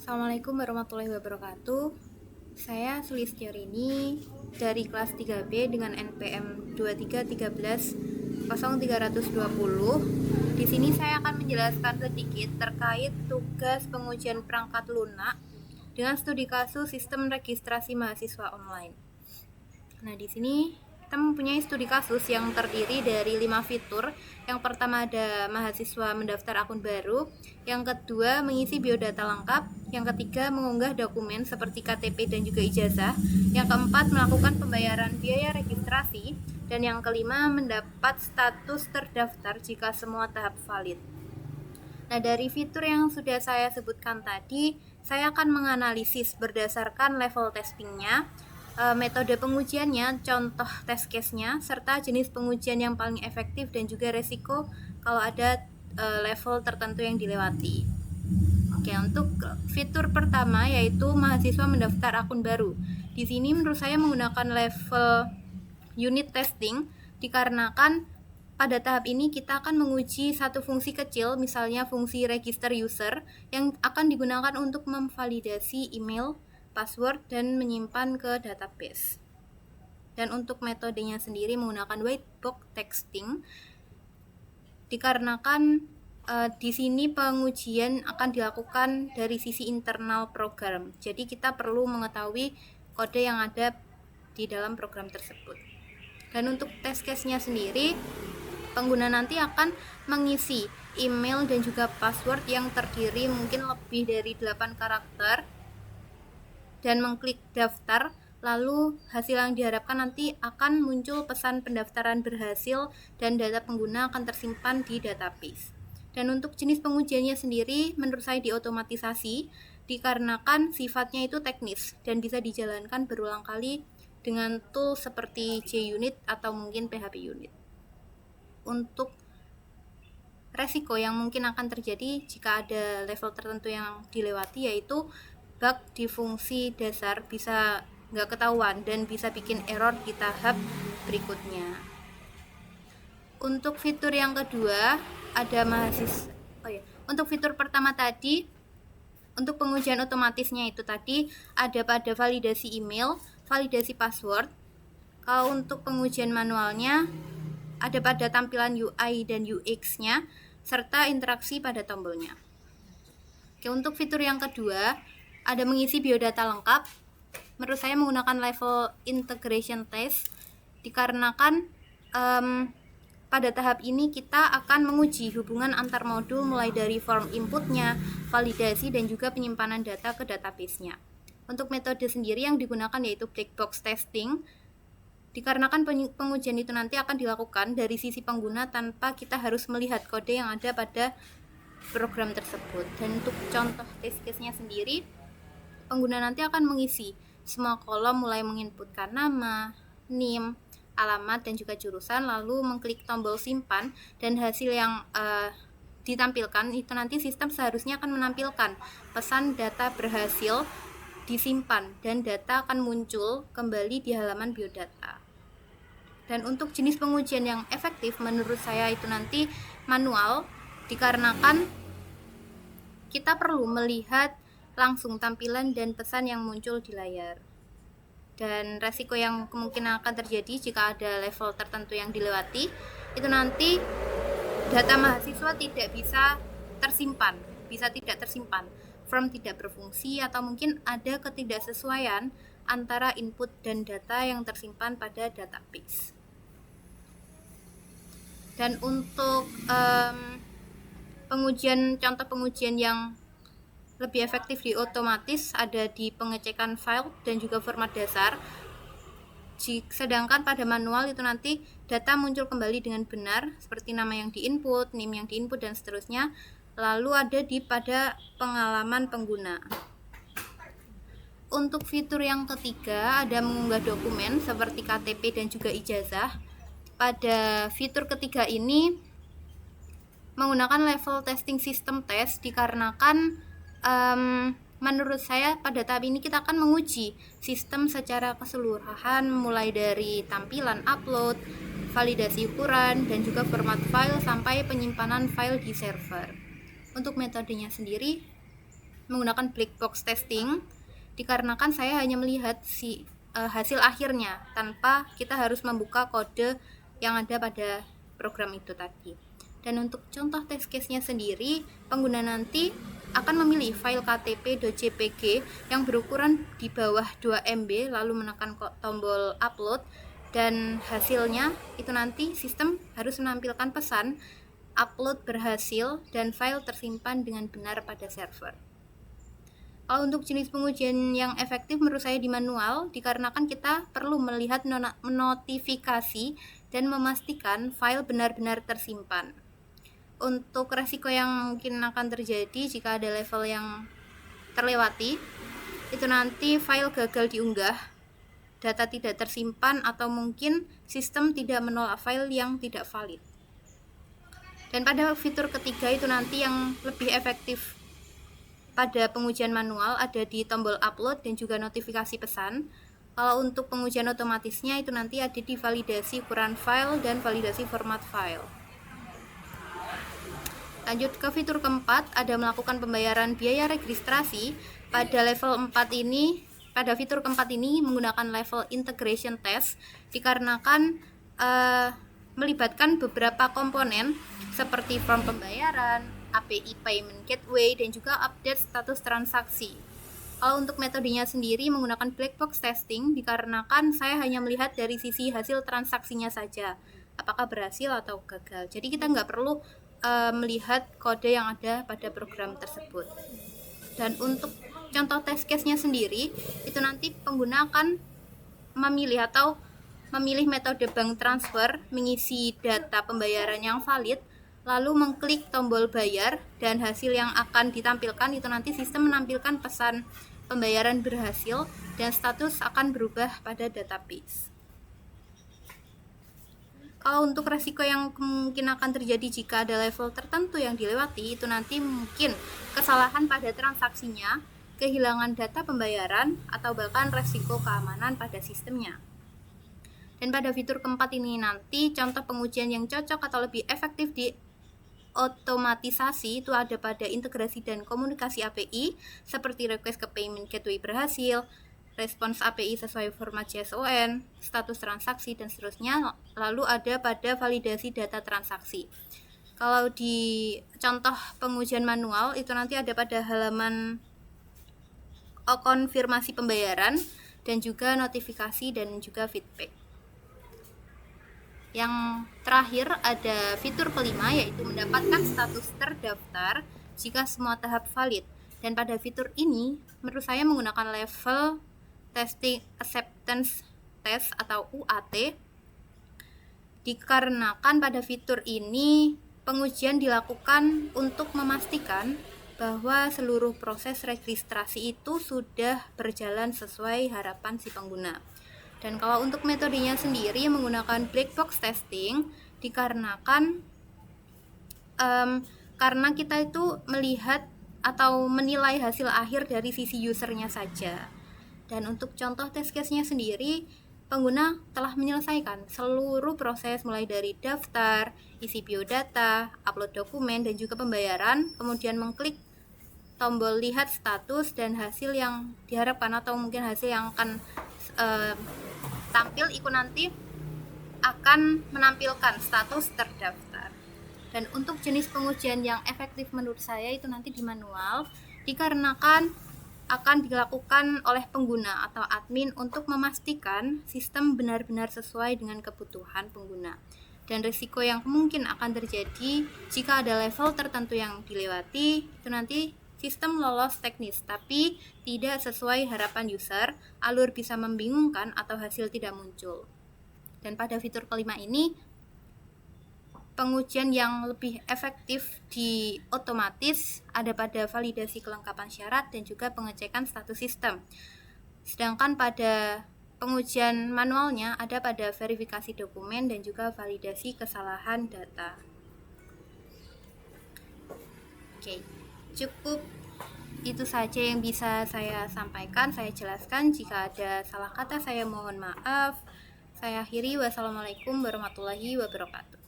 Assalamualaikum warahmatullahi wabarakatuh. Saya Sulistyarini dari kelas 3B dengan NPM 2313 Di sini saya akan menjelaskan sedikit terkait tugas pengujian perangkat lunak dengan studi kasus sistem registrasi mahasiswa online. Nah, di sini kita mempunyai studi kasus yang terdiri dari 5 fitur. Yang pertama ada mahasiswa mendaftar akun baru, yang kedua mengisi biodata lengkap, yang ketiga mengunggah dokumen seperti KTP dan juga ijazah, yang keempat melakukan pembayaran biaya registrasi, dan yang kelima mendapat status terdaftar jika semua tahap valid. Nah, dari fitur yang sudah saya sebutkan tadi, saya akan menganalisis berdasarkan level testingnya, metode pengujiannya, contoh test case-nya, serta jenis pengujian yang paling efektif dan juga resiko kalau ada level tertentu yang dilewati. Oke, untuk fitur pertama yaitu mahasiswa mendaftar akun baru. Di sini menurut saya menggunakan level unit testing dikarenakan pada tahap ini kita akan menguji satu fungsi kecil, misalnya fungsi register user yang akan digunakan untuk memvalidasi email, password, dan menyimpan ke database. Dan untuk metodenya sendiri menggunakan white box testing dikarenakan di sini pengujian akan dilakukan dari sisi internal program. Jadi kita perlu mengetahui kode yang ada di dalam program tersebut. Dan untuk test case-nya sendiri, pengguna nanti akan mengisi email dan juga password yang terdiri mungkin lebih dari 8 karakter dan mengklik daftar. Lalu hasil yang diharapkan nanti akan muncul pesan pendaftaran berhasil dan data pengguna akan tersimpan di database. Dan untuk jenis pengujiannya sendiri menurut saya diotomatisasi dikarenakan sifatnya itu teknis dan bisa dijalankan berulang kali dengan tool seperti JUnit atau mungkin PHP Unit. Untuk resiko yang mungkin akan terjadi jika ada level tertentu yang dilewati yaitu bug di fungsi dasar bisa nggak ketahuan dan bisa bikin error di tahap berikutnya. Untuk fitur yang kedua ada untuk fitur pertama tadi, untuk pengujian otomatisnya itu tadi ada pada validasi email, validasi password. Kalau untuk pengujian manualnya ada pada tampilan UI dan UX-nya serta interaksi pada tombolnya. Oke, untuk fitur yang kedua ada mengisi biodata lengkap. Menurut saya menggunakan level integration test dikarenakan pada tahap ini kita akan menguji hubungan antar modul mulai dari form inputnya, validasi, dan juga penyimpanan data ke database-nya. Untuk metode sendiri yang digunakan yaitu black box testing dikarenakan pengujian itu nanti akan dilakukan dari sisi pengguna tanpa kita harus melihat kode yang ada pada program tersebut. Dan untuk contoh test case-nya sendiri, pengguna nanti akan mengisi semua kolom mulai menginputkan nama, NIM, alamat, dan juga jurusan, lalu mengklik tombol simpan, dan hasil yang ditampilkan itu nanti sistem seharusnya akan menampilkan pesan data berhasil disimpan dan data akan muncul kembali di halaman biodata. Dan untuk jenis pengujian yang efektif menurut saya itu nanti manual dikarenakan kita perlu melihat langsung tampilan dan pesan yang muncul di layar. Dan resiko yang kemungkinan akan terjadi jika ada level tertentu yang dilewati itu nanti data mahasiswa tidak bisa tidak tersimpan, form tidak berfungsi, atau mungkin ada ketidaksesuaian antara input dan data yang tersimpan pada database. Dan untuk contoh pengujian yang lebih efektif di otomatis ada di pengecekan file dan juga format dasar. Sedangkan pada manual itu nanti data muncul kembali dengan benar seperti nama yang diinput, NIM yang diinput, dan seterusnya. Lalu ada pada pengalaman pengguna. Untuk fitur yang ketiga ada mengunggah dokumen seperti KTP dan juga ijazah. Pada fitur ketiga ini menggunakan level testing system test dikarenakan menurut saya pada tahap ini kita akan menguji sistem secara keseluruhan mulai dari tampilan upload, validasi ukuran, dan juga format file sampai penyimpanan file di server. Untuk metodenya sendiri menggunakan black box testing dikarenakan saya hanya melihat hasil akhirnya tanpa kita harus membuka kode yang ada pada program itu tadi. Dan untuk contoh test case-nya sendiri, pengguna nanti akan memilih file ktp.jpg yang berukuran di bawah 2 MB lalu menekan tombol upload, dan hasilnya itu nanti sistem harus menampilkan pesan upload berhasil dan file tersimpan dengan benar pada server. Kalau untuk jenis pengujian yang efektif menurut saya di manual, dikarenakan kita perlu melihat notifikasi dan memastikan file benar-benar tersimpan. Untuk resiko yang mungkin akan terjadi jika ada level yang terlewati, itu nanti file gagal diunggah, data tidak tersimpan, atau mungkin sistem tidak menolak file yang tidak valid. Dan pada fitur ketiga itu nanti yang lebih efektif pada pengujian manual ada di tombol upload dan juga notifikasi pesan. Kalau untuk pengujian otomatisnya itu nanti ada di validasi ukuran file dan validasi format file. Lanjut ke fitur keempat, ada melakukan pembayaran biaya registrasi. Pada level 4 ini, pada fitur keempat ini menggunakan level integration test dikarenakan melibatkan beberapa komponen seperti form pembayaran, API payment gateway, dan juga update status transaksi. Kalau untuk metodenya sendiri menggunakan black box testing dikarenakan saya hanya melihat dari sisi hasil transaksinya saja, apakah berhasil atau gagal. Jadi kita nggak perlu melihat kode yang ada pada program tersebut. Dan untuk contoh test case-nya sendiri, itu nanti pengguna akan memilih metode bank transfer, mengisi data pembayaran yang valid, lalu mengklik tombol bayar, dan hasil yang akan ditampilkan itu nanti sistem menampilkan pesan pembayaran berhasil dan status akan berubah pada database. Kalau untuk resiko yang mungkin akan terjadi jika ada level tertentu yang dilewati, itu nanti mungkin kesalahan pada transaksinya, kehilangan data pembayaran, atau bahkan resiko keamanan pada sistemnya. Dan pada fitur keempat ini nanti contoh pengujian yang cocok atau lebih efektif di otomatisasi itu ada pada integrasi dan komunikasi API seperti request ke payment gateway berhasil, respons API sesuai format JSON, status transaksi, dan seterusnya. Lalu ada pada validasi data transaksi. Kalau di contoh pengujian manual itu nanti ada pada halaman konfirmasi pembayaran dan juga notifikasi dan juga feedback. Yang terakhir ada fitur kelima, yaitu mendapatkan status terdaftar jika semua tahap valid. Dan pada fitur ini menurut saya menggunakan level testing acceptance test atau UAT dikarenakan pada fitur ini pengujian dilakukan untuk memastikan bahwa seluruh proses registrasi itu sudah berjalan sesuai harapan si pengguna. Dan kalau untuk metodenya sendiri menggunakan black box testing dikarenakan karena kita itu melihat atau menilai hasil akhir dari sisi usernya saja. Dan untuk contoh test case-nya sendiri, pengguna telah menyelesaikan seluruh proses mulai dari daftar, isi biodata, upload dokumen, dan juga pembayaran, kemudian mengklik tombol lihat status, dan hasil yang diharapkan atau mungkin hasil yang akan tampil itu nanti akan menampilkan status terdaftar. Dan untuk jenis pengujian yang efektif menurut saya itu nanti di manual dikarenakan akan dilakukan oleh pengguna atau admin untuk memastikan sistem benar-benar sesuai dengan kebutuhan pengguna. Dan risiko yang mungkin akan terjadi jika ada level tertentu yang dilewati, itu nanti sistem lolos teknis tapi tidak sesuai harapan user, alur bisa membingungkan atau hasil tidak muncul. Dan pada fitur kelima ini, pengujian yang lebih efektif di otomatis ada pada validasi kelengkapan syarat dan juga pengecekan status sistem. Sedangkan pada pengujian manualnya ada pada verifikasi dokumen dan juga validasi kesalahan data. Oke, cukup itu saja yang bisa saya sampaikan, saya jelaskan. Jika ada salah kata saya mohon maaf. Saya akhiri, wassalamualaikum warahmatullahi wabarakatuh.